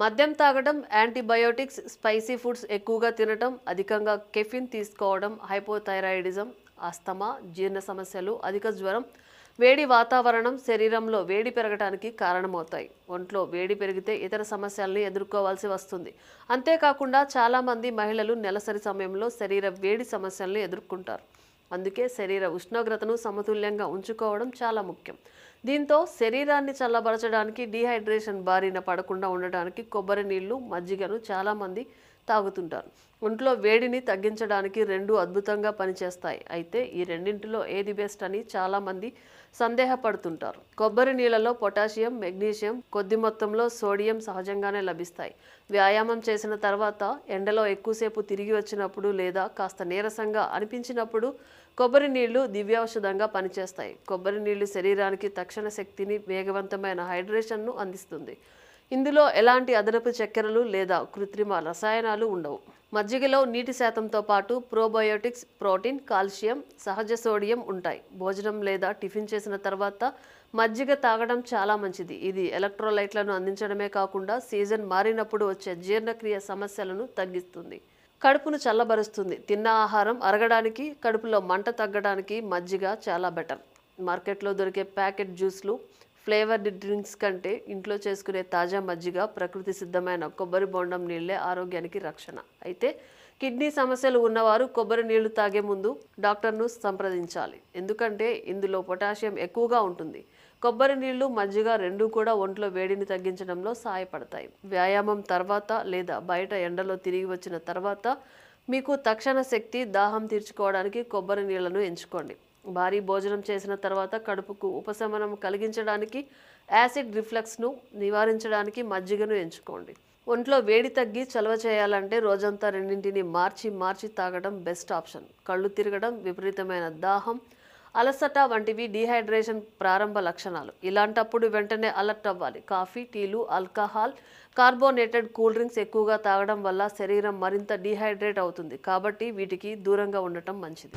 మద్యం తాగడం, antibiotics, spicy foods ఎక్కువగా తినటం, అధికంగా కెఫిన్ తీసుకోవడం, హైపోథైరాయిడిజం, ఆస్తమా, జీర్ణ సమస్యలు, అధిక జ్వరం, వేడి వాతావరణం శరీరంలో వేడి పెరగడానికి కారణమవుతాయి. ఒంట్లో వేడి పెరిగితే ఇతర సమస్యల్ని ఎదుర్కోవాల్సి వస్తుంది. అంతేకాకుండా చాలామంది మహిళలు నెలసరి సమయంలో శరీర వేడి సమస్యల్ని ఎదుర్కొంటారు. అందుకే శరీర ఉష్ణోగ్రతను సమతుల్యంగా ఉంచుకోవడం చాలా ముఖ్యం. దీంతో శరీరాన్ని చల్లబరచడానికి, డీహైడ్రేషన్ బారిన పడకుండా ఉండడానికి కొబ్బరి నీళ్లు, మజ్జిగను చాలామంది తాగుతుంటారు. ఒంట్లో వేడిని తగ్గించడానికి రెండు అద్భుతంగా పనిచేస్తాయి. అయితే ఈ రెండింటిలో ఏది బెస్ట్ అని చాలామంది సందేహపడుతుంటారు. కొబ్బరి నీళ్ళలో పొటాషియం, మెగ్నీషియం, కొద్ది మొత్తంలో సోడియం సహజంగానే లభిస్తాయి. వ్యాయామం చేసిన తర్వాత, ఎండలో ఎక్కువసేపు తిరిగి వచ్చినప్పుడు లేదా కాస్త నీరసంగా అనిపించినప్పుడు కొబ్బరి నీళ్లు దివ్యౌషధంగా పనిచేస్తాయి. కొబ్బరి నీళ్లు శరీరానికి తక్షణ శక్తిని, వేగవంతమైన హైడ్రేషన్ను అందిస్తుంది. ఇందులో ఎలాంటి అదనపు చక్కెరలు లేదా కృత్రిమ రసాయనాలు ఉండవు. మజ్జిగలో నీటి శాతంతో పాటు ప్రోబయోటిక్స్, ప్రోటీన్, కాల్షియం, సహజ సోడియం ఉంటాయి. భోజనం లేదా టిఫిన్ చేసిన తర్వాత మజ్జిగ తాగడం చాలా మంచిది. ఇది ఎలక్ట్రోలైట్లను అందించడమే కాకుండా సీజన్ మారినప్పుడు వచ్చే జీర్ణక్రియ సమస్యలను తగ్గిస్తుంది. కడుపును చల్లబరుస్తుంది. తిన్న ఆహారం అరగడానికి, కడుపులో మంట తగ్గడానికి మజ్జిగ చాలా బెటర్. మార్కెట్లో దొరికే ప్యాకెట్ జ్యూస్లు, ఫ్లేవర్డ్ డ్రింక్స్ కంటే ఇంట్లో చేసుకునే తాజా మజ్జిగ, ప్రకృతి సిద్ధమైన కొబ్బరి బొండం నీళ్లే ఆరోగ్యానికి రక్షణ. అయితే కిడ్నీ సమస్యలు ఉన్నవారు కొబ్బరి నీళ్లు తాగే ముందు డాక్టర్ను సంప్రదించాలి. ఎందుకంటే ఇందులో పొటాషియం ఎక్కువగా ఉంటుంది. కొబ్బరి నీళ్లు, మజ్జిగ రెండూ కూడా ఒంట్లో వేడిని తగ్గించడంలో సహాయపడతాయి. వ్యాయామం తర్వాత లేదా బయట ఎండలో తిరిగి వచ్చిన తర్వాత మీకు తక్షణ శక్తి, దాహం తీర్చుకోవడానికి కొబ్బరి నీళ్లను ఎంచుకోండి. భారీ భోజనం చేసిన తర్వాత కడుపుకు ఉపశమనం కలిగించడానికి, యాసిడ్ రిఫ్లక్స్ను నివారించడానికి మజ్జిగను ఎంచుకోండి. ఒంట్లో వేడి తగ్గి చలవ చేయాలంటే రోజంతా రెండింటిని మార్చి తాగడం బెస్ట్ ఆప్షన్. కళ్ళు తిరగడం, విపరీతమైన దాహం, అలసట వంటివి డీహైడ్రేషన్ ప్రారంభ లక్షణాలు. ఇలాంటప్పుడు వెంటనే అలర్ట్ అవ్వాలి. కాఫీ, టీలు, ఆల్కహాల్, కార్బోనేటెడ్ కూల్ డ్రింక్స్ ఎక్కువగా తాగడం వల్ల శరీరం మరింత డీహైడ్రేట్ అవుతుంది. కాబట్టి వీటికి దూరంగా ఉండటం మంచిది.